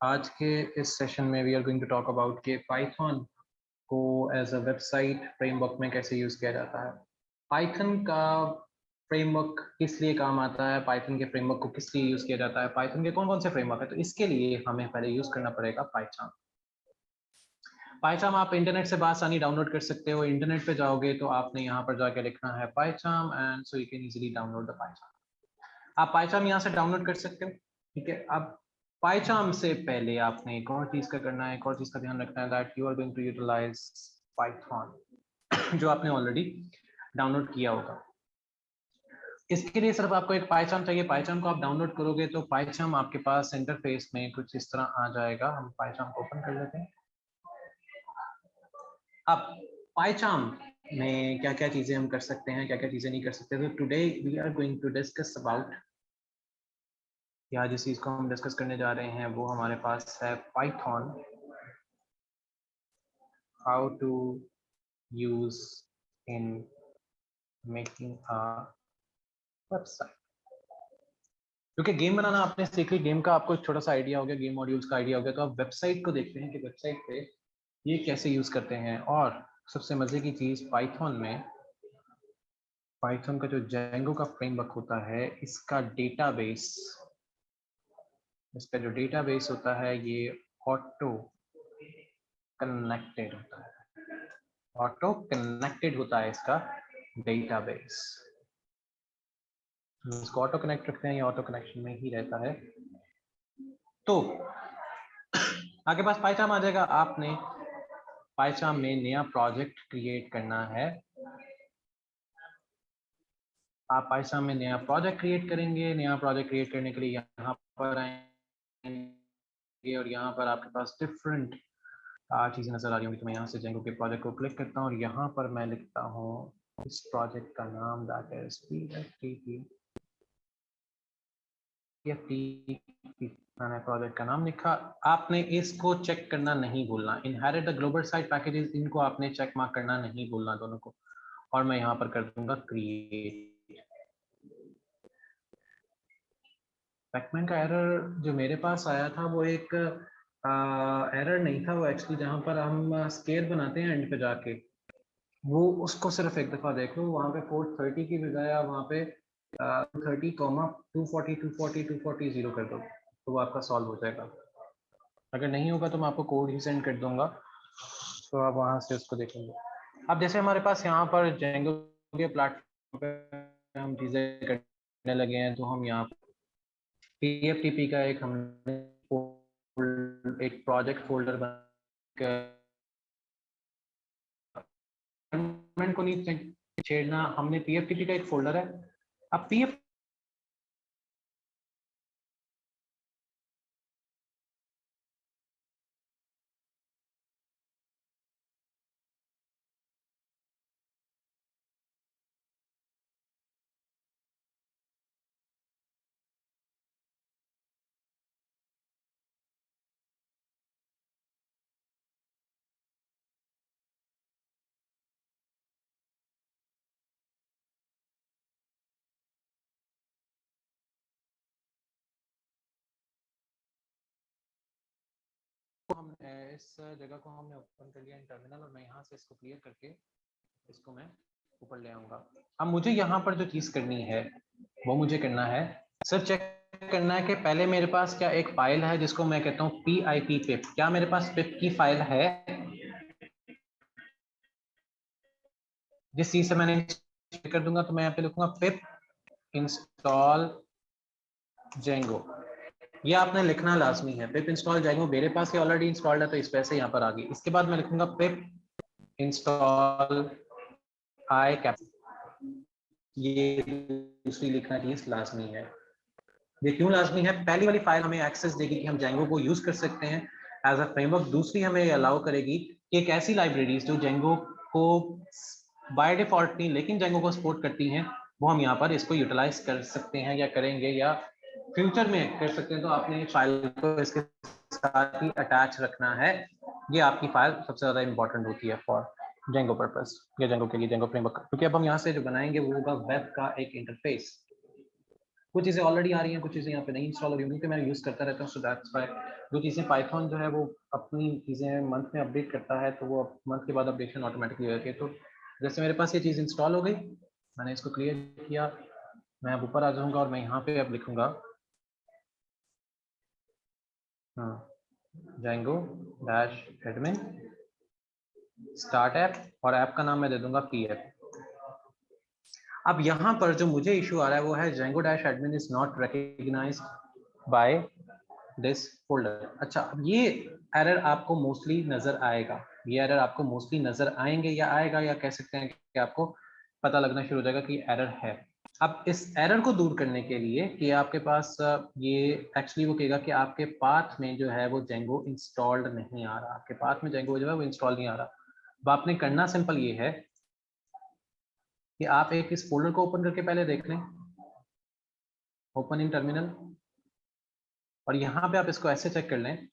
आज के इस सेशन में we are going to talk about कि पाइथन को एज अ वेबसाइट फ्रेमवर्क में कैसे यूज किया जाता है। पाइथन का फ्रेमवर्क किस लिए काम आता है, पाइथन के फ्रेमवर्क को किस लिए यूज किया जाता है, पाइथन के कौन कौन से फ्रेमवर्क है, तो इसके लिए हमें पहले यूज करना पड़ेगा पाइथन। पाइथन आप इंटरनेट से बासानी डाउनलोड कर सकते हो। इंटरनेट पे जाओगे तो आपने यहाँ पर जाके लिखना है Python and so you can easily download the Python. आप पाइथन यहाँ से डाउनलोड कर सकते हो। ठीक है, अब पाइथन से पहले आपने एक और चीज का करना है, एक और चीज का ध्यान रखना है that you are going to utilize Python जो आपने ऑलरेडी डाउनलोड किया होगा। इसके लिए सिर्फ आपको एक पाइथन चाहिए। पाइथन को आप डाउनलोड करोगे तो पाइथन आपके पास इंटरफेस में कुछ इस तरह आ जाएगा। हम पाइथन को ओपन कर लेते हैं। अब पाइथन में क्या क्या चीजें हम कर सकते हैं, क्या क्या चीजें नहीं कर सकते, तो today we are going to discuss about, या जिस चीज को हम डिस्कस करने जा रहे हैं वो हमारे पास है Python how to use in making a website. क्योंकि गेम बनाना आपने सीख ली, गेम का आपको छोटा सा आइडिया हो गया, गेम मॉड्यूल्स का आइडिया हो गया, तो आप वेबसाइट को देखते हैं कि वेबसाइट पे ये कैसे यूज करते हैं। और सबसे मजे की चीज पाइथन में, पाइथन का जो जेंगो का फ्रेमवर्क होता है, इसका जो डेटाबेस होता है ये ऑटो कनेक्टेड होता है। ऑटो कनेक्टेड होता है इसका डेटाबेस। इसको ऑटो कनेक्ट रखते हैं, ये ऑटो कनेक्शन में ही रहता है। तो आगे पास पाइथन आ जाएगा। आपने पाइथन में नया प्रोजेक्ट क्रिएट करना है। आप पाइथन में नया प्रोजेक्ट क्रिएट करेंगे। नया प्रोजेक्ट क्रिएट करने के लिए यहाँ पर आएंगे और यहाँ पर आपके पास डिफरेंट चीजें नजर आ रही होंगी। तो मैं यहाँ से जेंगो के प्रोजेक्ट को क्लिक करता हूँ और यहाँ पर मैं लिखता हूँ इस प्रोजेक्ट का नाम, दैट इज मैंने प्रोजेक्ट का नाम लिखा। आपने इसको चेक करना नहीं भूलना, inherit the global site packages, इनको आपने चेक मार्क करना नहीं भूलना दोनों को। और मैं यहाँ पर कर दूंगा क्रिएट। पैकमैन का एरर जो मेरे पास आया था वो एक एरर नहीं था, वो एक्चुअली जहाँ पर हम स्केल बनाते हैं एंड पे जाके, वो उसको सिर्फ एक दफा देख लो। वहाँ पे पोर्ट 30 की बजाय आप वहाँ पे 30, 240 240 240 0 कर दो तो वो आपका सॉल्व हो जाएगा। अगर नहीं होगा तो मैं आपको कोड ही सेंड कर दूंगा, तो आप वहाँ से उसको देखेंगे। अब जैसे हमारे पास यहाँ पर जेंगो के प्लेटफॉर्म पे हम चीज़ें करने लगे हैं, तो हम यहाँ PFTP का हमने एक प्रोजेक्ट फोल्डर को नहीं छेड़ना, हमने PFTP का एक फोल्डर है। अब PF हम इस जगह को हमने ओपन कर लिया इन टर्मिनल, और मैं यहाँ से इसको क्लियर करके इसको मैं ऊपर ले आऊंगा। अब मुझे यहाँ पर जो चीज करनी है वो मुझे करना है, सिर्फ चेक करना है कि पहले मेरे पास क्या एक फाइल है जिसको मैं कहता हूँ pip। क्या मेरे पास पिप की फाइल है? जिस चीज से मैंने कर दूंगा तो मैं यहाँ पे लिखूंगा पिप इंस्टॉल जेंगो। ये आपने लिखना लाजमी है। पिप इंस्टॉल जेंगो मेरे पास ये ऑलरेडी इंस्टॉल्ड है तो इस वजह से यहाँ पर आ गई। इसके बाद मैं लिखूंगा पिप इंस्टॉल आई कैप। ये दूसरी लिखना चीज लाजमी है। ये क्यों लाजमी है? पहली वाली फाइल हमें एक्सेस देगी कि हम जेंगो को यूज कर सकते हैं एज अ फ्रेमवर्क। दूसरी हमें अलाउ करेगी कि एक ऐसी लाइब्रेरीज जो जेंगो को बाय डिफॉल्ट नहीं लेकिन जेंगो को सपोर्ट करती हैं, वो हम यहाँ पर इसको यूटिलाइज कर सकते हैं या करेंगे या फ्यूचर में कर सकते हैं। तो आपने फाइल को इसके साथ ही अटैच रखना है। ये आपकी फाइल सबसे ज्यादा इंपॉर्टेंट होती है फॉर जेंगो पर्पस या जेंगो के लिए, जेंगो फ्रेमवर्क। क्योंकि अब हम यहाँ से जो बनाएंगे वो होगा वेब का एक इंटरफेस। कुछ चीज़ें ऑलरेडी आ रही हैं, कुछ चीज़ें यहाँ पे नहीं इंस्टॉल हो रही हैं, क्योंकि मैं यूज़ करता रहता हूँ, सो दैट्स व्हाई जो चीज़ें पाइथन जो है वो अपनी चीज़ें मंथ में अपडेट करता है, तो वो मंथ के बाद अपडेशन ऑटोमेटिकली हो जाती है। तो जैसे मेरे पास ये चीज़ इंस्टॉल हो गई, मैंने इसको क्लियर किया, मैं अब ऊपर आ जाऊँगा और मैं यहाँ पे अब लिखूँगा Django dash admin start app, और ऐप का नाम मैं दे दूंगा पी ऐप। अब यहाँ पर जो मुझे इशू आ रहा है वो है Django dash admin is not recognised by this folder. अच्छा, अब ये एरर आपको मोस्टली नजर आएगा, ये एरर आपको मोस्टली नजर आएंगे, या आएगा, या कह सकते हैं कि आपको पता लगना शुरू हो जाएगा कि एरर है। अब इस एरर को दूर करने के लिए कि आपके पास ये एक्चुअली वो कहेगा कि आपके पाथ में जो है वो Django इंस्टॉल्ड नहीं आ रहा, आपके पाथ में Django जो है वो इंस्टॉल नहीं आ रहा। अब आपने करना सिंपल ये है कि आप एक इस फोल्डर को ओपन करके पहले देख लें, ओपन इन टर्मिनल, और यहाँ पे आप इसको ऐसे चेक कर लें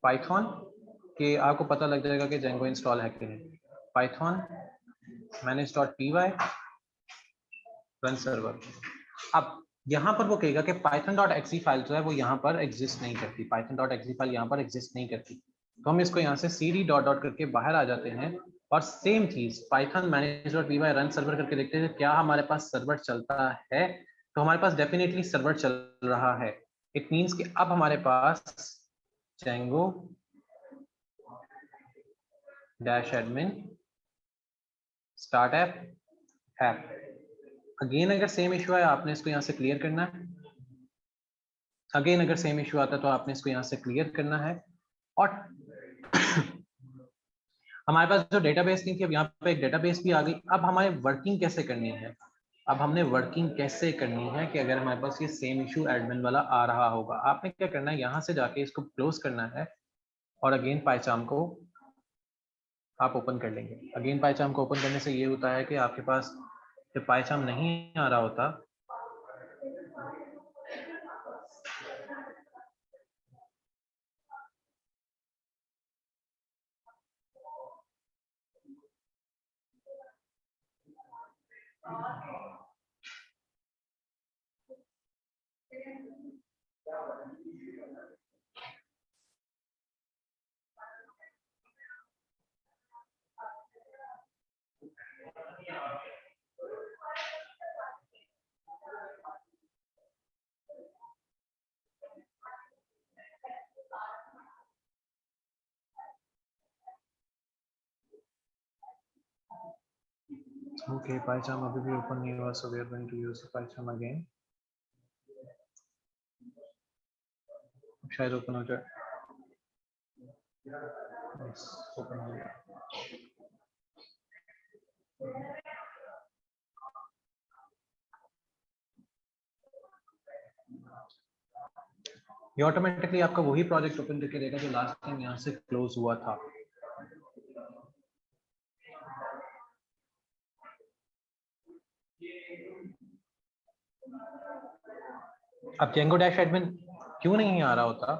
पाइथन, कि आपको पता लग जाएगा कि Django इंस्टॉल है कि नहीं। Python manage.py run server. अब यहाँ पर वो कहेगा कि python.exe फाइल जो है वो यहाँ पर एग्जिस्ट नहीं करती, python.exe फाइल यहाँ पर एग्जिस्ट नहीं करती। तो हम इसको यहाँ से cd डॉट डॉट करके बाहर आ जाते हैं, और सेम चीज python manage.py रन सर्वर करके देखते हैं क्या हमारे पास सर्वर चलता है। तो हमारे पास डेफिनेटली सर्वर चल रहा है। इट मीन्स कि अब हमारे पास Django dash admin start app. Again अगर सेम इशू है आपने इसको यहाँ से क्लियर करना है, अगेन अगर सेम इशू आता है तो आपने इसको यहाँ से क्लियर करना है। और हमारे पास जो डेटाबेस नहीं थी, अब यहाँ पे एक डेटाबेस भी आ गई। अब हमारे वर्किंग कैसे करनी है, अब हमने वर्किंग कैसे करनी है कि अगर हमारे पास ये सेम इशू एडमिन वाला आ रहा होगा, आपने क्या करना है, यहाँ से जाके इसको क्लोज करना है, और अगेन पाइचार्म को आप ओपन कर लेंगे। अगेन पाइचार्म को ओपन करने से ये होता है कि आपके पास जब पाइचार्म नहीं आ रहा होता, ओके पाइचार्म अभी भी ओपन नहीं हुआ, so we are going to use PyCharm again. शायद ओपन हो जाए, ओपन हो गया। ये ऑटोमेटिकली आपका वही प्रोजेक्ट ओपन करके देगा जो लास्ट टाइम यहाँ से क्लोज हुआ था। अब Django डैश एडमिन क्यों नहीं आ रहा होता,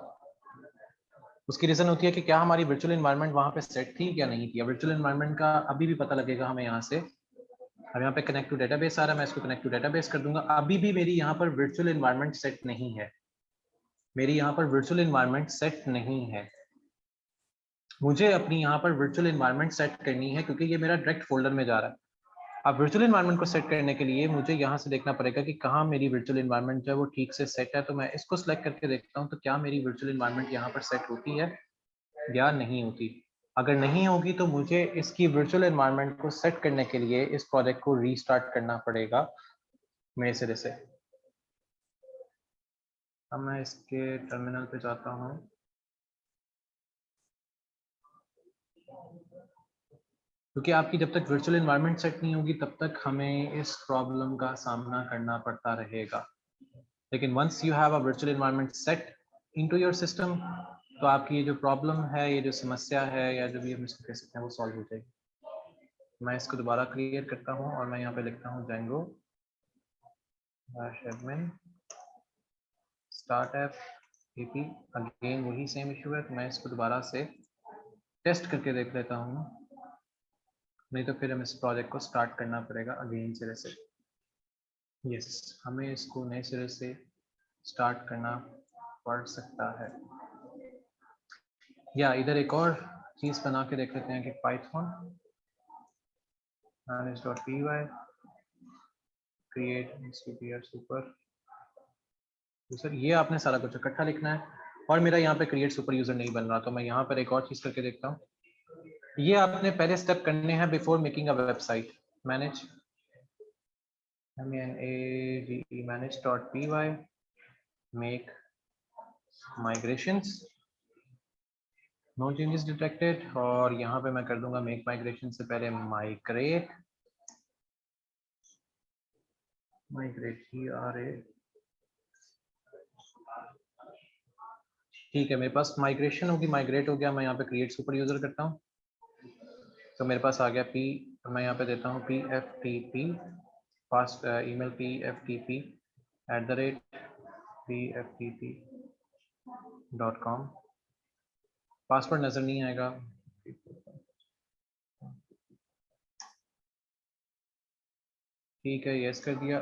उसकी रीजन होती है कि क्या हमारी वर्चुअल एनवायरनमेंट वहां पे सेट थी या नहीं थी। वर्चुअल एनवायरनमेंट का अभी भी पता लगेगा हमें यहाँ से। अब यहाँ पे कनेक्ट टू डेटाबेस आ रहा है, मैं इसको कनेक्ट टू डेटाबेस कर दूंगा। अभी भी मेरी यहाँ पर वर्चुअल एनवायरनमेंट सेट नहीं है, मेरी यहाँ पर वर्चुअल एनवायरनमेंट सेट नहीं है। मुझे अपनी यहाँ पर वर्चुअल एनवायरनमेंट सेट करनी है, क्योंकि ये मेरा डायरेक्ट फोल्डर में जा रहा है। अब वर्चुअल एनवायरनमेंट को सेट करने के लिए मुझे यहाँ से देखना पड़ेगा कि कहाँ मेरी वर्चुअल एनवायरनमेंट जो है वो ठीक से सेट है। तो मैं इसको सिलेक्ट करके देखता हूँ तो क्या मेरी वर्चुअल एनवायरनमेंट यहाँ पर सेट होती है या नहीं होती। अगर नहीं होगी तो मुझे इसकी वर्चुअल एनवायरनमेंट को सेट करने के लिए इस प्रोजेक्ट को रीस्टार्ट करना पड़ेगा मेरे सिरे से। अब मैं इसके टर्मिनल पे जाता हूँ। क्योंकि आपकी जब तक वर्चुअल एनवायरनमेंट सेट नहीं होगी तब तक हमें इस प्रॉब्लम का सामना करना पड़ता रहेगा। लेकिन once you have a virtual environment set into your system, तो आपकी ये जो प्रॉब्लम है, ये जो समस्या है, या जो भी हम इसको कह सकते हैं, वो सॉल्व हो जाएगी। मैं इसको दोबारा क्रिएट करता हूँ और मैं यहाँ पे लिखता हूँ Django admin start app AP. Again वही सेम इशू है, तो मैं इसको दोबारा से टेस्ट करके देख लेता हूँ। नहीं तो फिर हम इस प्रोजेक्ट को स्टार्ट करना पड़ेगा अगेन सिरे से। यस, हमें इसको नए सिरे से स्टार्ट करना पड़ सकता है। या इधर एक और चीज बना के देख लेते हैं कि Python manage.py create cpr super user, ये आपने सारा कुछ इकट्ठा लिखना है। और मेरा यहाँ पे क्रिएट सुपर यूजर नहीं बन रहा, तो मैं यहाँ पर एक और चीज करके देखता हूँ। ये आपने पहले स्टेप करने हैं before making a website. Manage manage.py make migrations no changes detected, और यहाँ पे मैं कर दूंगा मेक माइग्रेशन से पहले माइग्रेट ठीक है, मेरे पास माइग्रेशन होगी, माइग्रेट हो गया। मैं यहाँ पे क्रिएट सुपर यूजर करता हूँ, तो मेरे पास आ गया पी, मैं यहाँ पे देता हूँ PFTP पास ईमेल PFTP@pftp.com। पासवर्ड नजर नहीं आएगा। ठीक है, यस कर दिया,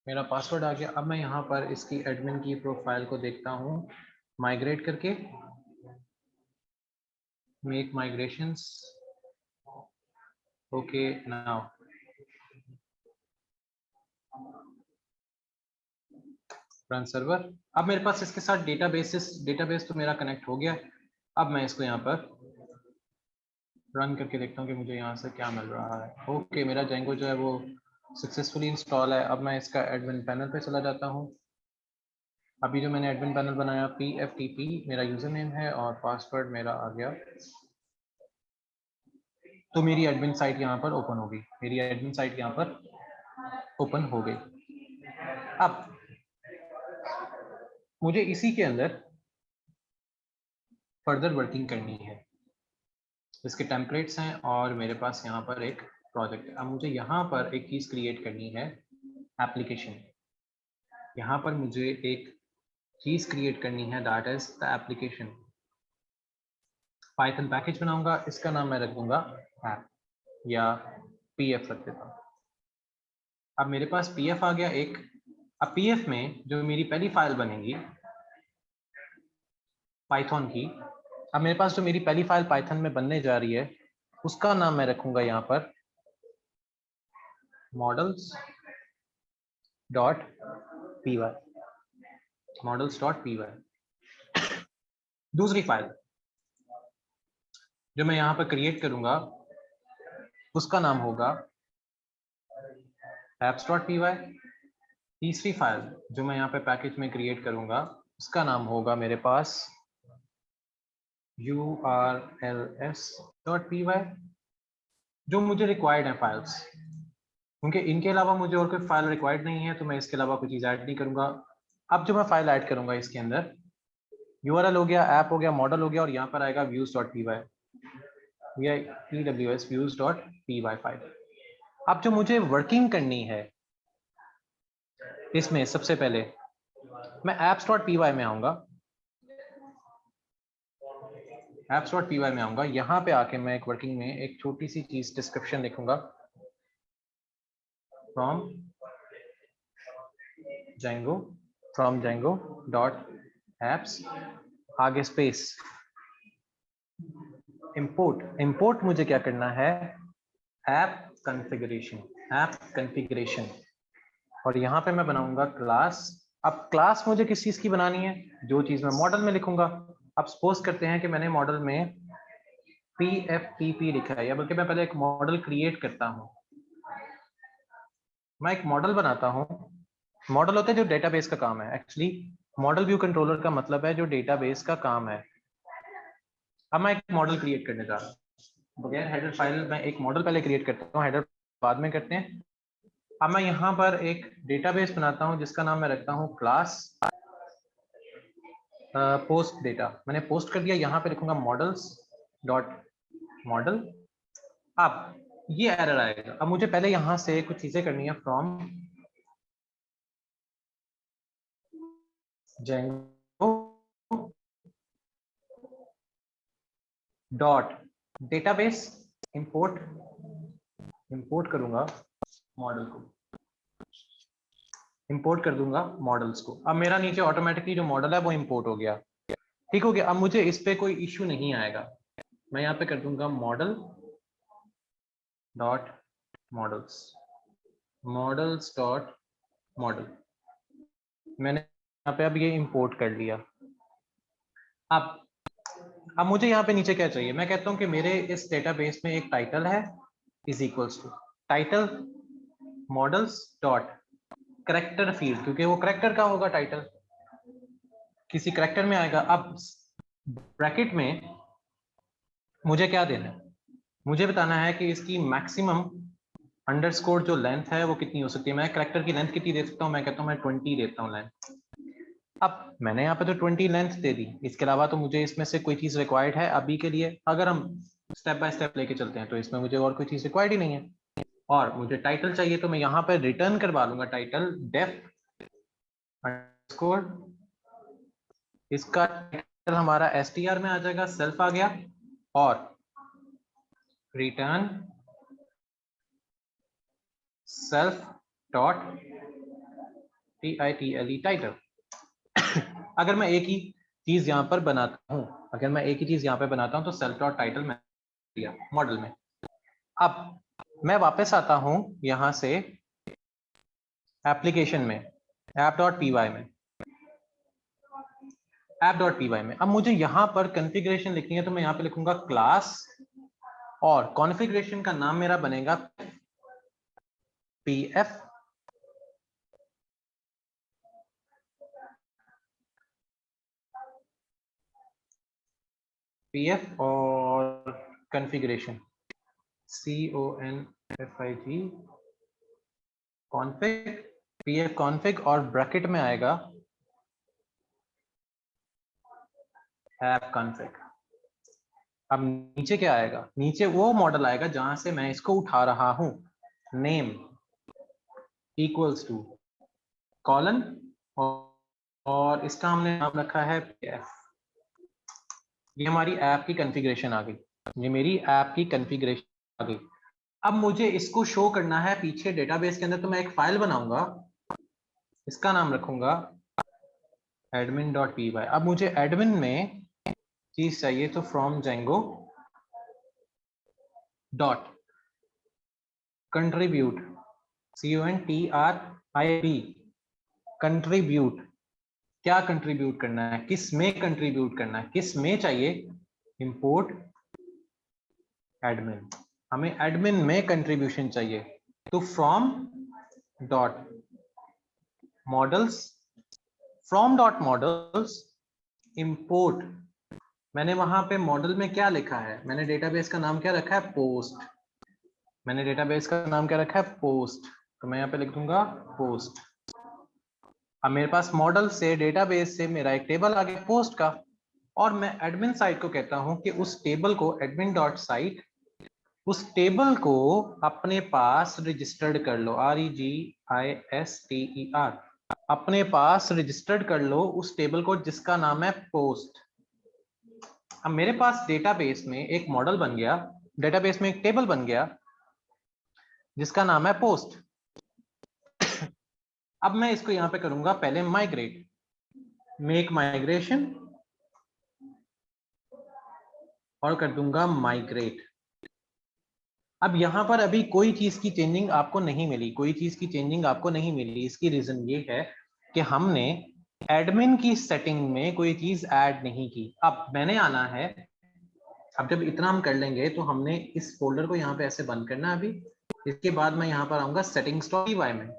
मेरा पासवर्ड आ गया। अब मैं यहाँ पर इसकी एडमिन की प्रोफाइल को देखता हूँ माइग्रेट करके, make migrations, okay now run server. अब मेरे पास इसके साथ डेटाबेस तो मेरा कनेक्ट हो गया। अब मैं इसको यहाँ पर रन करके देखता हूँ कि मुझे यहाँ से क्या मिल रहा है। ओके, मेरा जेंगो जो है वो सक्सेसफुली इंस्टॉल है। अब मैं इसका एडमिन पैनल पे चला जाता हूँ। अभी जो मैंने एडमिन पैनल बनाया PFTP मेरा यूजर नेम है और पासवर्ड मेरा आ गया, तो मेरी एडमिन साइट यहाँ पर ओपन होगी। मेरी एडमिन साइट यहाँ पर ओपन हो गई। अब मुझे इसी के अंदर फर्दर वर्किंग करनी है। इसके टेम्पलेट्स हैं और मेरे पास यहाँ पर एक प्रोजेक्ट है। अब मुझे यहाँ पर एक चीज़ क्रिएट करनी है, एप्लीकेशन। यहाँ पर मुझे एक चीज़ क्रिएट करनी है, that is the application. Python package बनाऊंगा, इसका नाम मैं रख दूंगा ऐप या PF रख देता हूँ। अब मेरे पास PF आ गया एक। अब PF में जो मेरी पहली फाइल बनेगी पाइथन की, अब मेरे पास जो मेरी पहली फाइल पाइथन में बनने जा रही है उसका नाम मैं रखूंगा यहाँ पर models.py, models.py। दूसरी फाइल जो मैं यहाँ पर क्रिएट करूंगा उसका नाम होगा apps.py। तीसरी फाइल जो मैं यहाँ पे पैकेज में क्रिएट करूंगा उसका नाम होगा मेरे पास urls.py। जो मुझे रिक्वायर्ड है फाइल्स, क्योंकि इनके अलावा मुझे और कोई फाइल रिक्वायर्ड नहीं है, तो मैं इसके अलावा कोई चीज़ ऐड नहीं करूंगा। अब जो मैं फाइल ऐड करूंगा इसके अंदर URL हो गया, ऐप हो गया, मॉडल हो गया, और यहाँ पर आएगा views.py या EWS views.py फाइल। अब जो मुझे वर्किंग करनी है इसमें, सबसे पहले मैं apps.py में आऊंगा, apps.py में आऊंगा। यहाँ पे आके मैं एक वर्किंग में एक छोटी सी चीज डिस्क्रिप्शन लिखूंगा, फ्रॉम Django डॉट एप्स, आगे स्पेस, इंपोर्ट मुझे क्या करना है, ऐप कॉन्फ़िगरेशन। और यहाँ पे मैं बनाऊंगा क्लास। अब क्लास मुझे किस चीज की बनानी है, जो चीज मैं मॉडल में लिखूंगा। अब सपोज करते हैं कि मैंने मॉडल में PFTP लिखा है, या बल्कि मैं पहले एक मॉडल क्रिएट करता हूँ। मैं एक मॉडल बनाता हूँ। मॉडल होता है जो डेटाबेस का काम है। एक्चुअली मॉडल व्यू कंट्रोलर का मतलब है जो डेटाबेस का काम है। अब मैं एक मॉडल क्रिएट करने जा रहा हूँ बगैर हेडर फाइल। मैं एक मॉडल पहले क्रिएट करता हूँ, हेडर बाद में करते हैं। अब मैं यहाँ पर एक डेटाबेस बनाता हूँ जिसका नाम मैं रखता हूँ क्लास पोस्ट डेटा। मैंने पोस्ट कर दिया, यहाँ पे लिखूंगा मॉडल्स डॉट मॉडल। अब ये एरर आएगा। अब मुझे पहले यहाँ से कुछ चीजें करनी है, from Django dot database import करूंगा मॉडल को, इंपोर्ट कर दूंगा मॉडल्स को। अब मेरा नीचे ऑटोमेटिकली जो मॉडल है वो इंपोर्ट हो गया, ठीक हो गया। अब मुझे इस पे कोई इश्यू नहीं आएगा। मैं यहाँ पे कर दूंगा model dot models, models dot model. मैंने यहाँ पे अब ये इंपोर्ट कर लिया। अब मुझे यहाँ पे नीचे क्या चाहिए, मैं कहता हूँ कि मेरे इस डेटाबेस में एक टाइटल है is equals to title models dot character field, क्योंकि वो करेक्टर का होगा, टाइटल किसी करेक्टर में आएगा। अब ब्रैकेट में मुझे क्या देना है, मुझे बताना है कि इसकी मैक्सिमम अंडरस्कोर जो लेंथ है वो कितनी हो सकती है। मैं करेक्टर की लेंथ कितनी दे सकता हूँ, मैं कहता हूँ मैं 20 देता हूँ लेंथ। अब मैंने यहाँ पे तो 20 लेंथ दे दी, इसके अलावा तो मुझे इसमें से कोई चीज रिक्वायर्ड है अभी के लिए। अगर हम स्टेप बाय स्टेप लेके चलते हैं तो इसमें मुझे और कोई चीज रिक्वायर्ड ही नहीं है। और मुझे टाइटल चाहिए तो मैं यहाँ पे रिटर्न करवा लूंगा टाइटल डेफ अंडरस्कोर, इसका टाइटल हमारा str में आ जाएगा, सेल्फ आ गया, और return self dot title title. अगर मैं एक ही चीज यहाँ पर बनाता हूँ, अगर मैं एक ही चीज यहाँ पे बनाता हूँ तो सेल्फ डॉट टाइटल में दिया मॉडल में। अब मैं वापस आता हूँ यहाँ से एप्लीकेशन में, app.py में, app.py में। अब मुझे यहाँ पर कॉन्फ़िगरेशन लिखनी है तो मैं यहाँ पे लिखूंगा क्लास, और कॉन्फ़िगरेशन का नाम मेरा बनेगा pf और configuration config config pf config, और ब्रैकेट में आएगा app config। अब नीचे क्या आएगा, नीचे वो मॉडल आएगा जहां से मैं इसको उठा रहा हूं, नेम इक्वल्स टू कॉलन, और इसका हमने नाम रखा है pf। ये हमारी ऐप की कॉन्फ़िगरेशन आ गई, ये मेरी ऐप की कॉन्फ़िगरेशन आ गई। अब मुझे इसको शो करना है पीछे डेटाबेस के अंदर, तो मैं एक फाइल बनाऊंगा, इसका नाम रखूंगा admin.py। अब मुझे एडमिन में चीज चाहिए तो from Django dot contribute CONTRIB contribute. क्या कंट्रीब्यूट करना है, किस में कंट्रीब्यूट करना है, किस में चाहिए, इंपोर्ट एडमिन, हमें एडमिन में कंट्रीब्यूशन चाहिए। तो from dot models, from dot models import, मैंने वहां पे मॉडल में क्या लिखा है, मैंने डेटाबेस का नाम क्या रखा है, पोस्ट। मैंने डेटाबेस का नाम क्या रखा है, पोस्ट, तो मैं यहाँ पे लिख दूंगा पोस्ट। अब मेरे पास मॉडल से डेटाबेस से मेरा एक टेबल आ गया पोस्ट का, और मैं एडमिन साइट को कहता हूं कि उस टेबल को एडमिन डॉट साइट, उस टेबल को अपने पास रजिस्टर्ड कर लो, REGISTER, अपने पास रजिस्टर्ड कर लो उस टेबल को जिसका नाम है पोस्ट। अब मेरे पास डेटाबेस में एक मॉडल बन गया, डेटाबेस में एक टेबल बन गया जिसका नाम है पोस्ट। अब मैं इसको यहां पे करूंगा पहले माइग्रेट, मेक माइग्रेशन, और कर दूंगा माइग्रेट। अब यहां पर अभी कोई चीज की चेंजिंग आपको नहीं मिली, कोई चीज की चेंजिंग आपको नहीं मिली। इसकी रीजन ये है कि हमने एडमिन की सेटिंग में कोई चीज ऐड नहीं की। अब मैंने आना है, अब जब इतना हम कर लेंगे तो हमने इस फोल्डर को यहाँ पे ऐसे बंद करना है अभी। इसके बाद मैं यहाँ पर आऊंगा settings.py में,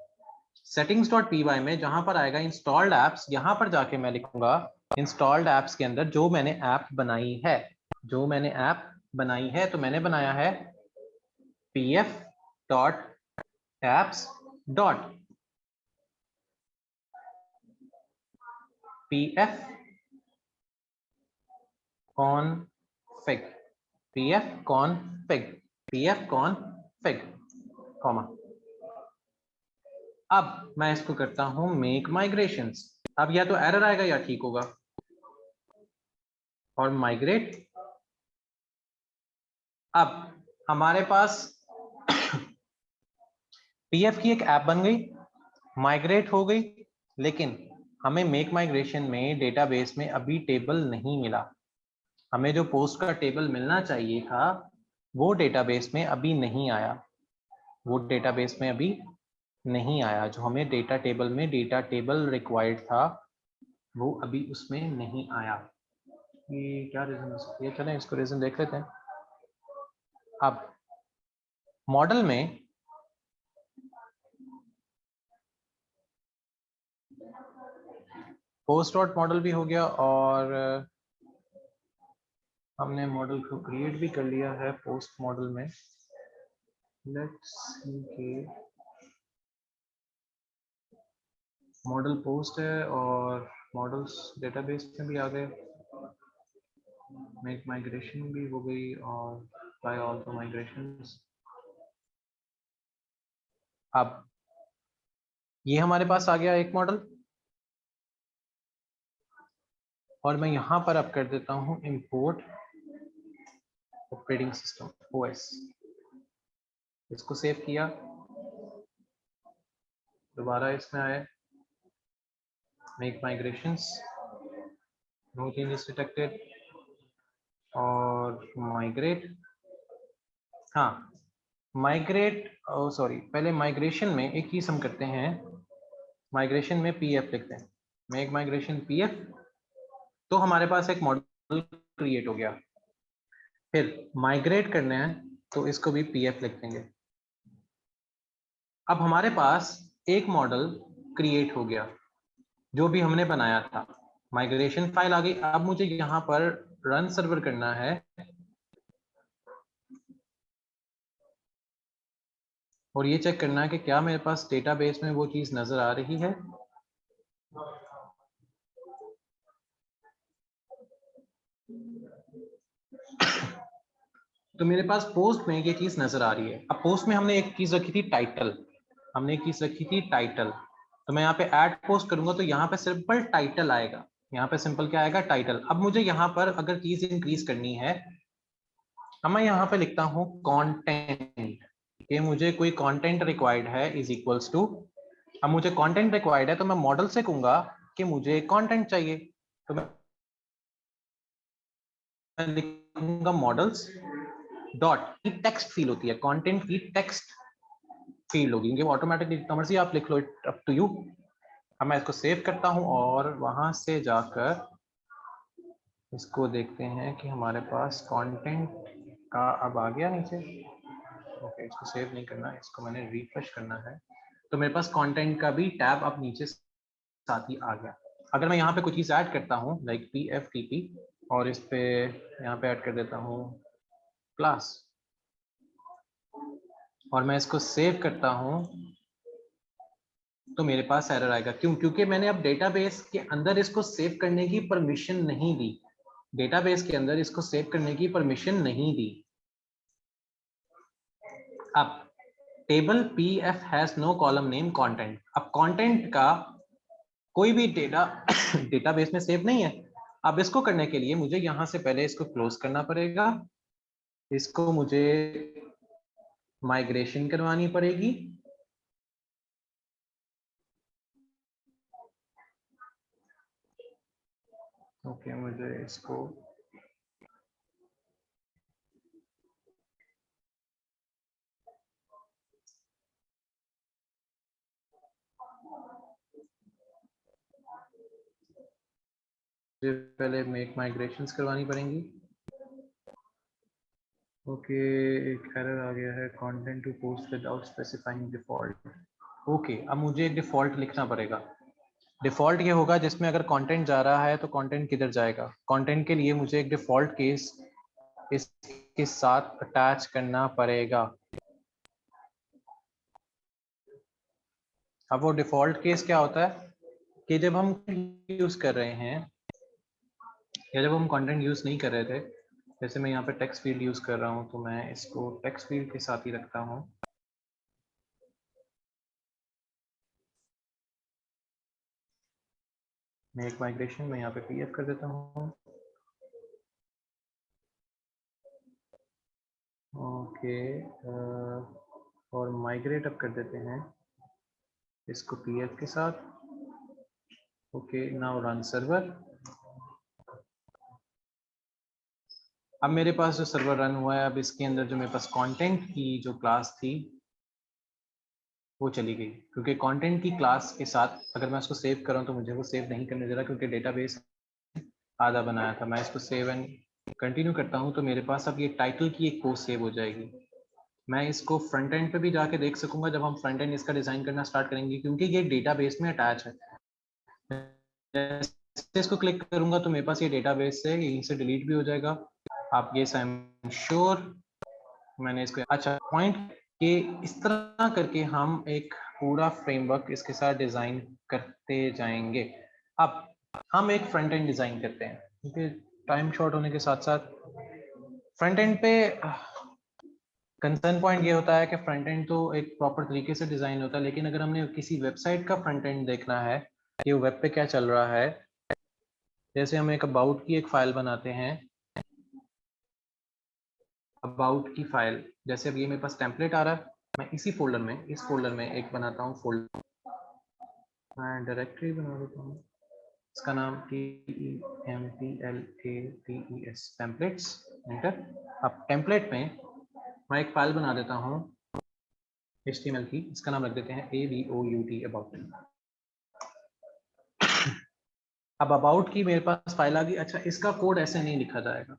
settings.py में जहां पर आएगा इंस्टॉल्ड एप्स, यहां पर जाके मैं लिखूंगा इंस्टॉल्ड एप्स के अंदर जो मैंने ऐप बनाई है, जो मैंने ऐप बनाई है, तो मैंने बनाया है pf dot apps dot pf config, pf config, pf config, comma. अब मैं इसको करता हूं मेक माइग्रेशंस। अब या तो एरर आएगा या ठीक होगा, और माइग्रेट। अब हमारे पास पीएफ की एक ऐप बन गई, माइग्रेट हो गई, लेकिन हमें मेक माइग्रेशन में डेटाबेस में अभी टेबल नहीं मिला। हमें जो पोस्ट का टेबल मिलना चाहिए था वो डेटाबेस में अभी नहीं आया, वो डेटाबेस में अभी नहीं आया। जो हमें डेटा टेबल में डेटा टेबल रिक्वायर्ड था वो अभी उसमें नहीं आया। ये क्या रीजन हो सकती है, चलें इसको रीजन देख लेते हैं। अब मॉडल में पोस्ट डॉट मॉडल भी हो गया और हमने मॉडल को क्रिएट भी कर लिया है पोस्ट मॉडल में। लेट्स सी के मॉडल पोस्ट है और मॉडल्स डेटाबेस में भी आ गए, मेक माइग्रेशन भी हो गई और ट्राई ऑल द माइग्रेशंस। अब ये हमारे पास आ गया एक मॉडल और मैं यहां पर अब कर देता हूं इंपोर्ट ऑपरेटिंग सिस्टम ओएस। इसको सेव किया, दोबारा इसमें आए, make migrations, no changes detected और माइग्रेट। हाँ, माइग्रेट, सॉरी, पहले माइग्रेशन में एक चीज हम करते हैं, माइग्रेशन में पीएफ लिखते हैं, मेक माइग्रेशन पीएफ, तो हमारे पास एक मॉडल क्रिएट हो गया। फिर माइग्रेट करना है तो इसको भी पीएफ लिख देंगे। अब हमारे पास एक मॉडल क्रिएट हो गया जो भी हमने बनाया था, माइग्रेशन फाइल आ गई। अब मुझे यहाँ पर रन सर्वर करना है और ये चेक करना है कि क्या मेरे पास डेटाबेस में वो चीज नजर आ रही है। तो मेरे पास पोस्ट में ये चीज नजर आ रही है। अब पोस्ट में हमने एक चीज रखी थी टाइटल, हमने एक चीज रखी थी टाइटल, तो मैं यहाँ पे ऐड पोस्ट करूंगा तो यहाँ पे सिंपल टाइटल आएगा, यहाँ पे सिंपल क्या आएगा, टाइटल। अब मुझे यहाँ पर अगर चीज इंक्रीज करनी है, अब मैं यहाँ पे लिखता हूँ कंटेंट, कि मुझे कोई कंटेंट रिक्वायर्ड है इज इक्वल्स टू, अब मुझे कंटेंट रिक्वायर्ड है तो मैं मॉडल से कहूंगा कि मुझे कंटेंट चाहिए, तो मैं लिखूंगा मॉडल्स डॉट की टेक्स्ट फील होती है, कंटेंट की टेक्स्ट फील्ड होगी, क्योंकि ऑटोमेटिकली मर्जी आप लिख लो, इट अप टू यू। अब मैं इसको सेव करता हूं और वहां से जाकर इसको देखते हैं कि हमारे पास कंटेंट का अब आ गया नीचे। ओके, इसको सेव नहीं करना, इसको मैंने रिफ्रेश करना है, तो मेरे पास कंटेंट का भी टैब अब नीचे साथ ही आ गया। अगर मैं यहाँ पे कुछ चीज ऐड करता हूँ like P F T P और इस पे यहाँ पे ऐड कर देता हूँ क्लास और मैं इसको सेव करता हूँ, तो मेरे पास एरर आएगा। क्यों? क्योंकि मैंने अब डेटाबेस के अंदर इसको सेव करने की परमिशन नहीं दी, डेटाबेस के अंदर इसको सेव करने की परमिशन नहीं दी। अब table PF has no column name content, अब कंटेंट का कोई भी डेटा डेटाबेस में सेव नहीं है। अब इसको करने के लिए मुझे यहां से पहले इसको क्लोज करना पड़ेगा, इसको मुझे माइग्रेशन करवानी पड़ेगी, ओके मुझे इसको पहले मेक माइग्रेशंस करवानी पड़ेंगी। ओके, एक एरर आ गया है, content to post without specifying default. Okay, अब मुझे एक डिफॉल्ट लिखना पड़ेगा। डिफॉल्ट ये होगा जिसमें अगर कंटेंट जा रहा है तो कंटेंट किधर जाएगा। कंटेंट के लिए मुझे एक डिफॉल्ट केस इसके साथ अटैच करना पड़ेगा। अब वो डिफॉल्ट केस क्या होता है कि जब हम यूज कर रहे हैं या जब हम कंटेंट यूज नहीं कर रहे थे, जैसे मैं यहाँ पे टेक्स्ट फील्ड यूज कर रहा हूँ तो मैं इसको टेक्स्ट फील्ड के साथ ही रखता हूँ। मेक माइग्रेशन में यहाँ पे पीएफ कर देता हूँ ओके, और माइग्रेट अप कर देते हैं इसको pf के साथ। Okay, now run server. अब मेरे पास जो सर्वर रन हुआ है, अब इसके अंदर जो मेरे पास कंटेंट की जो क्लास थी वो चली गई, क्योंकि कंटेंट की क्लास के साथ अगर मैं उसको सेव करूं तो मुझे वो सेव नहीं करने दे रहा, क्योंकि डेटाबेस आधा बनाया था। मैं इसको सेव एंड कंटिन्यू करता हूं तो मेरे पास अब ये टाइटल की एक पोस्ट सेव हो जाएगी। मैं इसको फ्रंट एंड पे भी जाके देख सकूंगा जब हम फ्रंट एंड इसका डिजाइन करना स्टार्ट करेंगे, क्योंकि ये डेटाबेस में अटैच है। जैसे इसको क्लिक करूंगा तो मेरे पास ये डेटाबेस से यहीं से डिलीट भी हो जाएगा। आप ये आई एम श्योर मैंने इसको अच्छा पॉइंट कि इस तरह करके हम एक पूरा फ्रेमवर्क इसके साथ डिजाइन करते जाएंगे। अब हम एक फ्रंट एंड डिजाइन करते हैं, क्योंकि टाइम शॉर्ट होने के साथ साथ फ्रंट एंड पे कंसर्न पॉइंट ये होता है कि फ्रंट एंड तो एक प्रॉपर तरीके से डिजाइन होता है, लेकिन अगर हमने किसी वेबसाइट का फ्रंट एंड देखना है कि वेब पे क्या चल रहा है, जैसे हम एक अबाउट की एक फाइल बनाते हैं, अबाउट की फाइल, जैसे अब ये मेरे पास टेम्पलेट आ रहा है, मैं इसी फोल्डर में इस फोल्डर में एक बनाता हूँ फोल्डर, मैं डायरेक्टरी बना देता हूँ, इसका नाम TEMPLATES टेम्पलेट्स, एंटर। अब टेम्पलेट में मैं एक फाइल बना देता हूँ HTML की, इसका नाम रख देते हैं ABOUT अबाउट। अब अबाउट की मेरे पास फाइल आ गई। अच्छा, इसका कोड ऐसे नहीं लिखा जाएगा,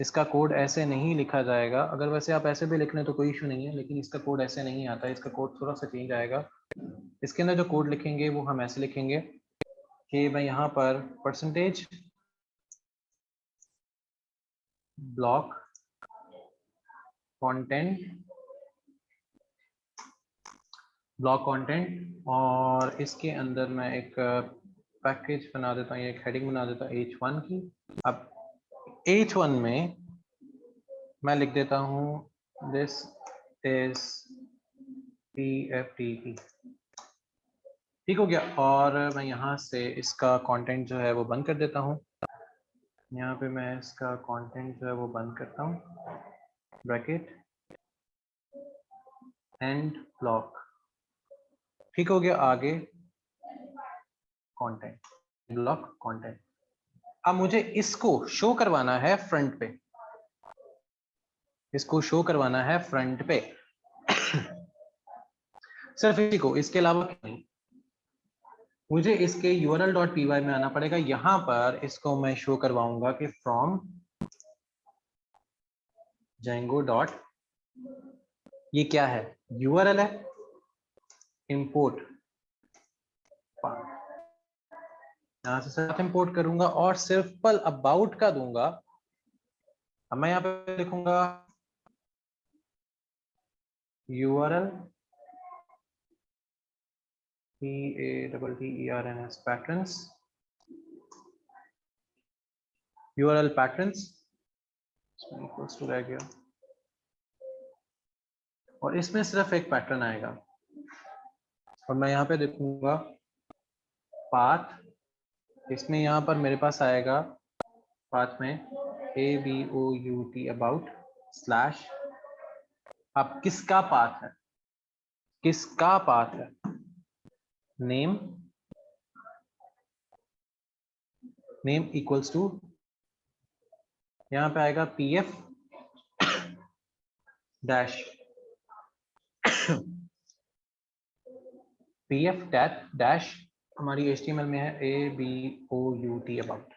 इसका कोड ऐसे नहीं लिखा जाएगा। अगर वैसे आप ऐसे भी लिख लें तो कोई इशू नहीं है, लेकिन इसका कोड ऐसे नहीं आता है, इसका कोड थोड़ा सा चेंज आएगा। इसके अंदर जो कोड लिखेंगे वो हम ऐसे लिखेंगे कि मैं यहाँ पर परसेंटेज ब्लॉक कंटेंट और इसके अंदर मैं एक पैकेज बना देता हूँ, एक हेडिंग बना देता हूँ H1 की। अब H1 में मैं लिख देता हूँ दिस इज PFTP, ठीक हो गया। और मैं यहाँ से इसका कंटेंट जो है वो बंद कर देता हूँ। यहाँ पे मैं इसका कंटेंट जो है वो बंद करता हूँ, ब्रैकेट एंड ब्लॉक, ठीक हो गया। आगे कंटेंट, ब्लॉक कंटेंट। अब मुझे इसको शो करवाना है फ्रंट पे, इसको शो करवाना है फ्रंट पे सिर्फ इसी को, इसके अलावा नहीं। मुझे इसके url.py में आना पड़ेगा, यहां पर इसको मैं शो करवाऊंगा कि फ्रॉम Django डॉट, ये क्या है, URL है, इंपोर्ट, यहां से साथ इंपोर्ट करूंगा और सिंपल अबाउट का दूंगा। अब मैं यहाँ पे लिखूंगा URL PATTERNS patterns, URL patterns equals to रह गया, और इसमें सिर्फ एक पैटर्न आएगा और मैं यहाँ पे देखूंगा पाथ, इसमें यहाँ पर मेरे पास आएगा पाथ में ABOUT अबाउट स्लैश। अब किसका पाथ है, किसका पाथ है, नेम, नेम इक्वल्स टू, यहाँ पे आएगा PF डैश PF डैश हमारी HTML में है ABOUT अबाउट।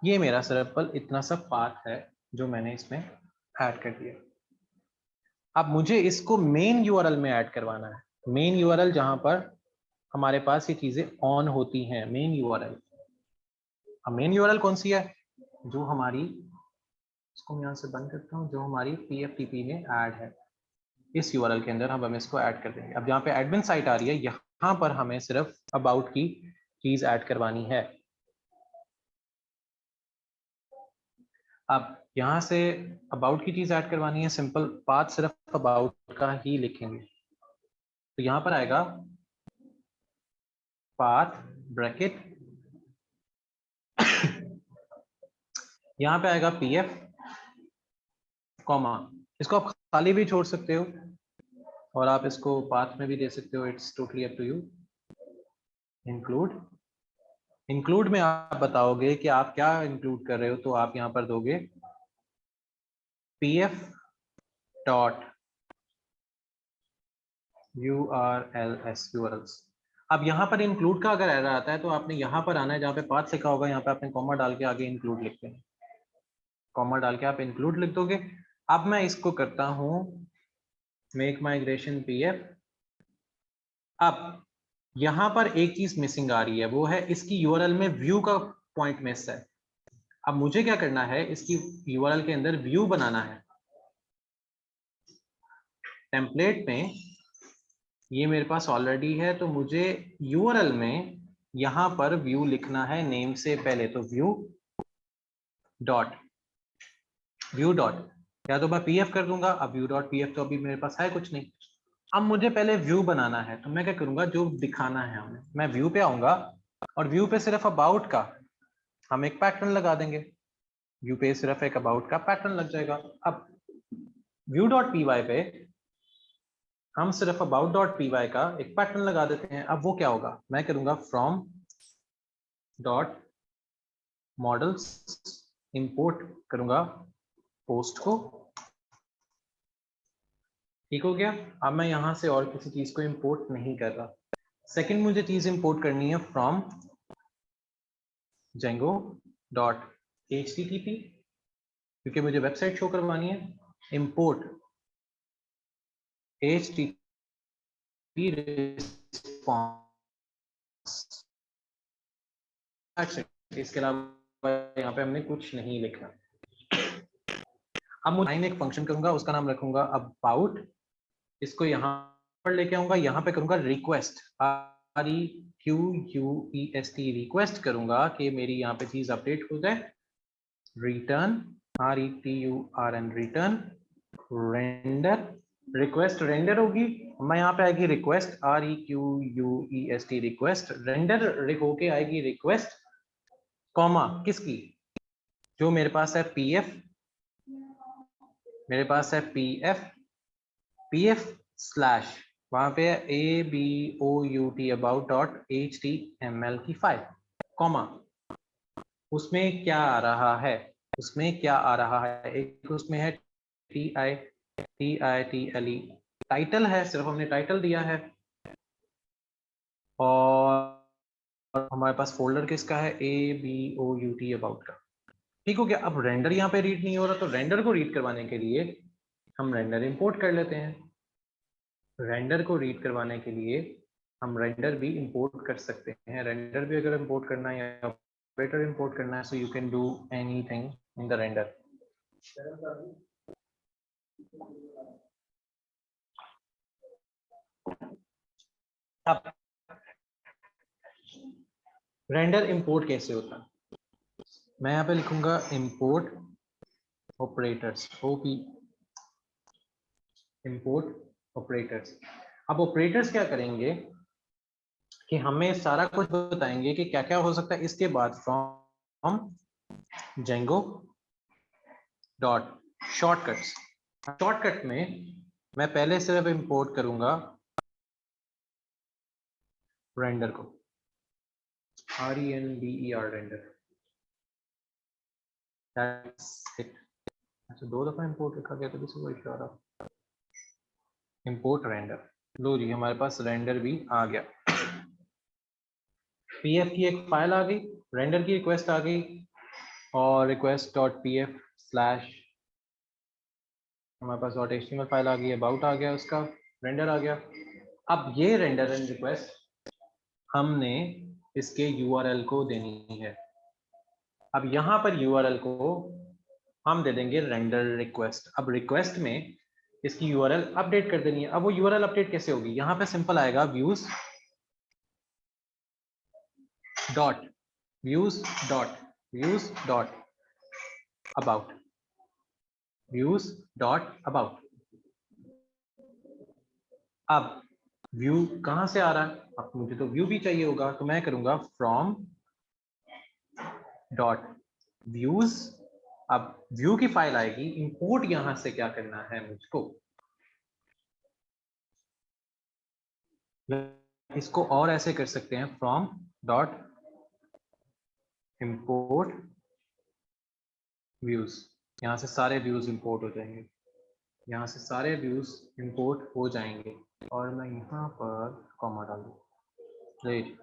ये मेरा सिंपल इतना सा पाथ है जो मैंने इसमें ऐड कर दिया। अब मुझे इसको मेन URL में ऐड करवाना है, मेन URL जहां पर हमारे पास ये चीजें ऑन होती हैं, मेन URL। अब मेन URL कौन सी है, जो हमारी, इसको मैं यहाँ से बंद करता हूँ, जो हमारी PFTP में ऐड है, इस URL के अंदर हम इसको ऐड कर देंगे। अब यहाँ पे एडमिन साइट आ रही है, यहाँ पर हमें सिर्फ अबाउट की चीज ऐड करवानी है। अब यहाँ से अबाउट की चीज ऐड करवानी है, सिंपल पाथ सिर्फ अबाउट का ही लिखेंगे, तो यहाँ पर आएगा पाथ ब्रैकेट यहाँ पे आएगा PF कॉमा, इसको आप खाली भी छोड़ सकते हो और आप इसको पाथ में भी दे सकते हो, it's totally up to you. Include, include में आप बताओगे कि आप क्या इंक्लूड कर रहे हो, तो आप यहाँ पर दोगे pf डॉट urls। अब यहाँ पर इंक्लूड का अगर एरर आता है तो आपने यहाँ पर आना है, जहाँ पे पाथ लिखा होगा यहाँ पे आपने कॉमा डाल के आगे इंक्लूड लिख देना, कॉमा डाल के आप इंक्लूड लिख दोगे। अब मैं इसको करता हूँ मेक माइग्रेशन pf। अब यहाँ पर एक चीज मिसिंग आ रही है, वो है इसकी यूआरएल में व्यू का पॉइंट मिस है। अब मुझे क्या करना है, इसकी यूआरएल के अंदर व्यू बनाना है। टेम्पलेट में ये मेरे पास ऑलरेडी है, तो मुझे यूआरएल में यहाँ पर व्यू लिखना है नेम से पहले, तो व्यू डॉट या तो मैं pf कर दूंगा। अब व्यू डॉट pf तो अभी मेरे पास है कुछ नहीं। अब मुझे पहले व्यू बनाना है, तो मैं क्या करूंगा, जो दिखाना है हमें, मैं व्यू पे आऊंगा और व्यू पे सिर्फ अबाउट का हम एक पैटर्न लगा देंगे। व्यू पे सिर्फ एक अबाउट का पैटर्न लग जाएगा। अब व्यू डॉट py पे हम सिर्फ अबाउट डॉट py का एक पैटर्न लगा देते हैं। अब वो क्या होगा, मैं करूंगा फ्रॉम डॉट मॉडल्स, इंपोर्ट करूंगा पोस्ट को। ठीक हो गया। अब मैं यहां से और किसी चीज को इंपोर्ट नहीं कर रहा। सेकंड मुझे चीज इंपोर्ट करनी है फ्रॉम जेंगो डॉट http, क्योंकि मुझे वेबसाइट शो करवानी है। इंपोर्ट http रिस्पॉन्स, इसके अलावा यहाँ पे हमने कुछ नहीं लिखना। अब मैं एक फंक्शन करूंगा, उसका नाम रखूंगा अबाउट। इसको यहाँ पर लेके आऊंगा, यहाँ पे करूंगा रिक्वेस्ट, REQUEST, रिक्वेस्ट करूंगा कि मेरी यहाँ पे चीज अपडेट हो जाए। Return RETURN, return render, request render होगी। मैं यहाँ पे आएगी रिक्वेस्ट REQUEST, रिक्वेस्ट रेंडर होके आएगी रिक्वेस्ट, कॉमा किसकी, जो मेरे पास है pf, मेरे पास है pf स्लैश, वहां पे ABOUT अबाउट डॉट HTML की फाइल, कॉमा उसमें क्या आ रहा है, उसमें क्या आ रहा है, एक उसमें है TITLE, टाइटल है, सिर्फ हमने टाइटल दिया है। और हमारे पास फोल्डर किसका है, ABOUT अबाउट का। ठीक हो गया। अब रेंडर यहाँ पे रीड नहीं हो रहा, तो रेंडर को रीड करवाने के लिए हम रेंडर इंपोर्ट कर लेते हैं। रेंडर को रीड करवाने के लिए हम रेंडर भी इंपोर्ट कर सकते हैं। रेंडर भी अगर इंपोर्ट करना है या ऑपरेटर इंपोर्ट करना है, so you can do anything in the render. अब रेंडर इंपोर्ट कैसे होता है, मैं यहाँ पे लिखूंगा import operators, OP, import operators. अब ऑपरेटर्स क्या करेंगे कि हमें सारा कुछ बताएंगे कि क्या क्या हो सकता है इसके बाद। From Django dot shortcuts, shortcut में मैं पहले सिर्फ इंपोर्ट करूंगा रेंडर को, RENDER, रेंडर। अच्छा, 2 दफा इंपोर्ट लिखा गया तो किसी को इशू आ रहा। इंपोर्ट रेंडर, लो जी हमारे पास रेंडर भी आ गया। pf की एक फाइल आ गई, रेंडर की रिक्वेस्ट आ गई, और रिक्वेस्ट डॉट pf स्लैश हमारे पास डॉट HTML फाइल आ गई, अबाउट आ गया, उसका रेंडर आ गया। अब ये रेंडर एंड रिक्वेस्ट हमने इसके URL को देनी है। अब यहाँ पर URL को हम दे देंगे रेंडर रिक्वेस्ट। अब रिक्वेस्ट में इसकी URL अपडेट कर देनी है। अब वो URL अपडेट कैसे होगी, यहाँ पे सिंपल आएगा views dot about, views dot about. अब व्यू कहां से आ रहा है, अब मुझे तो व्यू भी चाहिए होगा, तो मैं करूंगा फ्रॉम डॉट व्यूज अब व्यू की फाइल आएगी, इंपोर्ट यहां से क्या करना है मुझको, इसको और ऐसे कर सकते हैं, फ्रॉम डॉट इंपोर्ट व्यूज, यहाँ से सारे व्यूज इंपोर्ट हो जाएंगे, यहाँ से सारे व्यूज इंपोर्ट हो जाएंगे, और मैं यहाँ पर कॉमा डाल दूँ, राइट।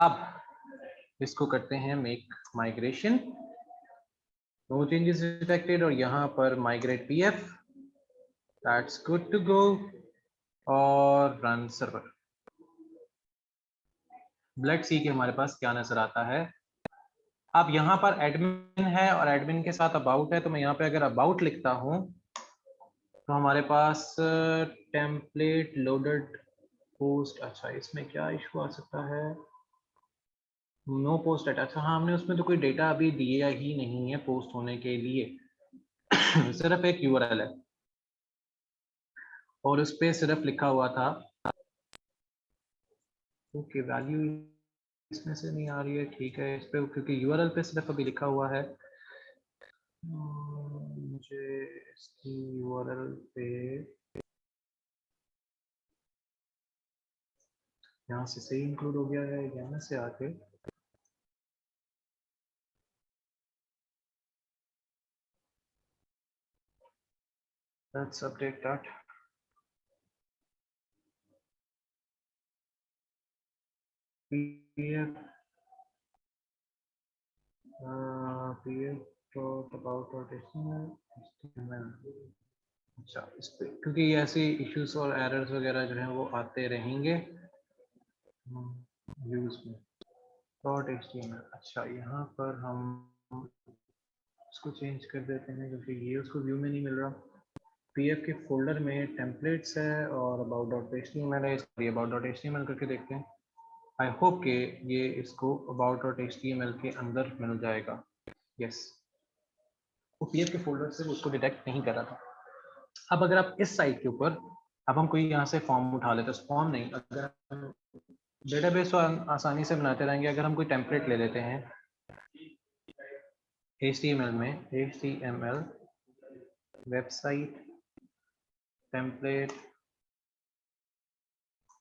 अब इसको करते हैं make migration, no changes detected, और यहाँ पर migrate PF, that's good to go, और रन सर्वर। लेट्स सी कि हमारे पास क्या नजर आता है। अब यहाँ पर एडमिन है और एडमिन के साथ अबाउट है, तो मैं यहाँ पे अगर अबाउट लिखता हूँ तो हमारे पास टेम्पलेट लोडेड पोस्ट, अच्छा इसमें क्या इशू आ सकता है, नो पोस्ट डेटा, अच्छा हाँ हमने उसमें तो कोई डेटा अभी दिया ही नहीं है पोस्ट होने के लिए सिर्फ एक यूआरएल है और उस पर सिर्फ लिखा हुआ था, ओके वैल्यू इसमें से नहीं आ रही है, ठीक है इस पे क्योंकि यूआरएल पे सिर्फ अभी लिखा हुआ है, मुझे इसकी यूआरएल पे यहाँ से सही इंक्लूड हो गया है, यहाँ से आके let's update that, pf pf.about.html, अच्छा इस पे क्योंकि ऐसे इश्यूज और एरर्स वगैरह जो हैं वो आते रहेंगे व्यूज में, .html, अच्छा यहाँ पर हम इसको चेंज कर देते हैं क्योंकि ये उसको व्यू में नहीं मिल रहा, पीएफ के फोल्डर में टेम्पलेट्स है और about.html है, इसलिए about.html करके देखते हैं, आई होप कि ये इसको about.html के अंदर मिल जाएगा, यस वो पीएफ के फोल्डर से उसको डिटेक्ट नहीं कर रहा था। अब अगर आप इस साइट के ऊपर, अब हम कोई यहाँ से फॉर्म उठा लेते हैं, फॉर्म नहीं, अगर हम डेटाबेस तो आसानी से बनाते रहेंगे, अगर हम कोई टेम्पलेट ले लेते हैं HTML में, HTML website template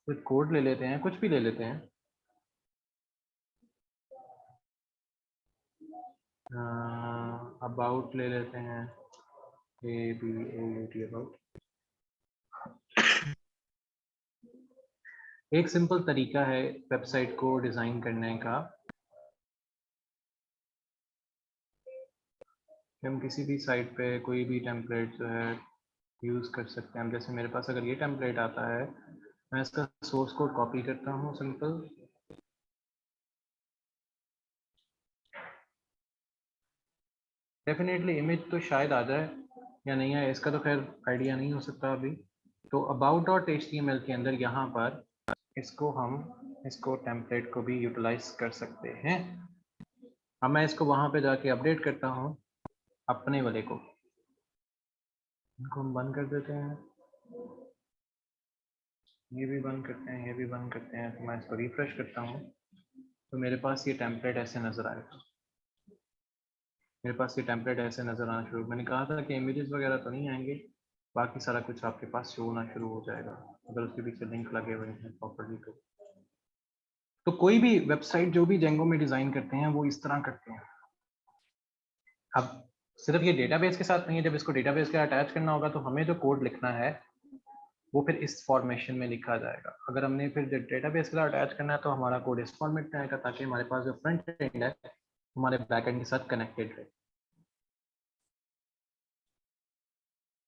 with code ले लेते हैं, कुछ भी ले लेते हैं, अबाउट ले लेते हैं, ABAUT अबाउट। एक सिंपल तरीका है वेबसाइट को डिज़ाइन करने का, हम किसी भी साइट पे कोई भी टेम्पलेट जो है यूज़ कर सकते हैं। जैसे मेरे पास अगर ये टेम्पलेट आता है, मैं इसका सोर्स कोड कॉपी करता हूँ सिंपल, डेफिनेटली इमेज तो शायद आ जाए या नहीं आए, इसका तो खैर आइडिया नहीं हो सकता अभी। तो about.html के अंदर यहाँ पर इसको हम इसको टेम्पलेट को भी यूटिलाइज कर सकते हैं। अब मैं इसको वहाँ पे जाके अपडेट करता हूँ अपने वाले को, इनको हम बंद कर देते हैं, ये भी बंद करते हैं, ये भी बंद करते हैं, तो मैं इसको रिफ्रेश करता हूँ तो मेरे पास ये टेम्पलेट ऐसे नज़र आएगा, मेरे पास ये टेम्पलेट ऐसे नज़र आना शुरू, मैंने कहा था कि इमेजेस वगैरह तो नहीं आएंगे, बाकी सारा कुछ आपके पास शो होना शुरू हो जाएगा अगर उसके पीछे लिंक लगे हुए हैं प्रॉपर्ली। तो कोई भी वेबसाइट जो भी जेंगो में डिज़ाइन करते हैं वो इस तरह करते हैं। अब सिर्फ ये डेटाबेस के साथ नहीं है, जब इसको डेटाबेस के अटैच करना होगा तो हमें जो कोड लिखना है वो फिर इस फॉर्मेशन में लिखा जाएगा। अगर हमने फिर डेटाबेस के साथ अटैच करना है तो हमारा कोड इस फॉर्मेट में आएगा ताकि हमारे पास जो फ्रंट एंड है हमारे बैक एंड के साथ कनेक्टेड रहे।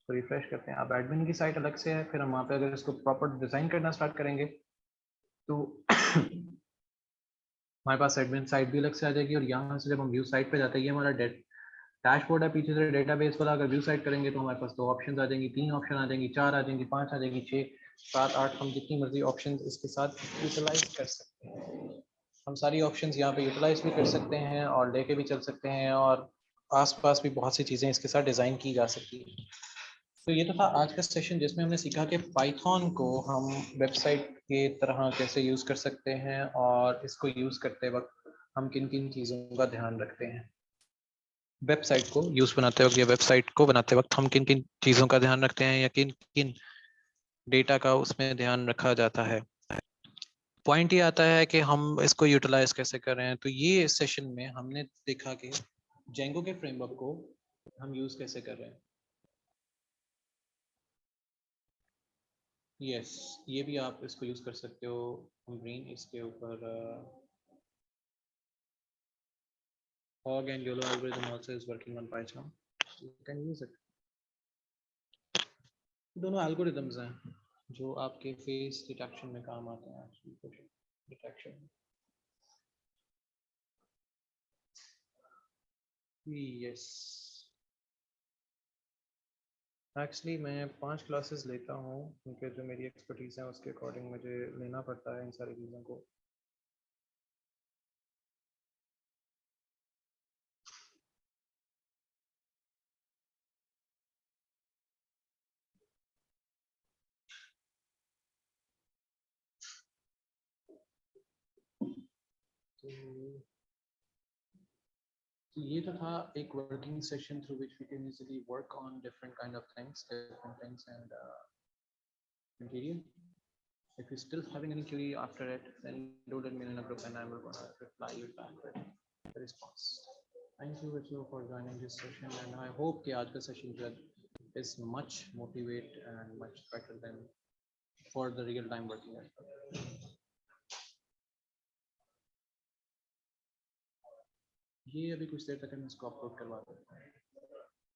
तो रिफ्रेश करते हैं, अब एडमिन की साइट अलग से है, फिर हम वहाँ पे अगर इसको प्रॉपर डिज़ाइन करना स्टार्ट करेंगे तो हमारे पास एडमिन साइट भी अलग से आ जाएगी, और यहाँ से जब हम व्यू साइट पे जाते हैं, ये हमारा डैशबोर्ड है पीछे से डेटाबेस वाला, अगर व्यू साइट करेंगे तो हमारे पास 2 ऑप्शन आ जाएंगी, 3 ऑप्शन आ जाएंगी, 4 आ जाएंगी, 5 आ जाएंगी, 6 7 8, हम जितनी मर्जी ऑप्शन इसके साथ यूटिलाइज कर सकते हैं। हम सारी ऑप्शंस यहाँ पे यूटिलाइज भी कर सकते हैं और लेके भी चल सकते हैं, और आसपास भी बहुत सी चीज़ें इसके साथ डिज़ाइन की जा सकती है। तो ये तो था आज का सेशन जिसमें हमने सीखा कि पाइथन को हम वेबसाइट के तरह कैसे यूज़ कर सकते हैं और इसको यूज़ करते वक्त हम किन किन चीज़ों का ध्यान रखते हैं। वेबसाइट को यूज बनाते वक्त या वेबसाइट को बनाते वक्त हम किन किन चीज़ों का ध्यान रखते हैं या किन किन डेटा का उसमें ध्यान रखा जाता है। पॉइंट ये आता है कि हम इसको यूटिलाइज कैसे कर रहे हैं। तो ये सेशन में हमने देखा कि जेंगो के फ्रेमवर्क को हम यूज कैसे कर रहे हैं। यस, ये भी आप इसको यूज कर सकते हो ग्रीन। इसके ऊपर Hog and YOLO algorithm also is working on Python. You can use it. दोनों algorithms हैं जो आपके फेस डिटेक्शन में काम आते हैं। Actually detection. यस, एक्चुअली मैं 5 क्लासेस लेता हूँ क्योंकि जो मेरी एक्सपर्टीज है उसके अकॉर्डिंग मुझे लेना पड़ता है इन सारी चीज़ों को। तो ये तो था एक working session through which we can easily work on different kind of things and material. If you're still having any query after it, then do let me know in a group and I will gonna reply you back with the response. Thank you Ritu for joining this session and I hope कि आज का session जो is much motivate and much better than for the real time working as well. ये अभी कुछ देर तक हम इसको अपलोड करवा देते हैं।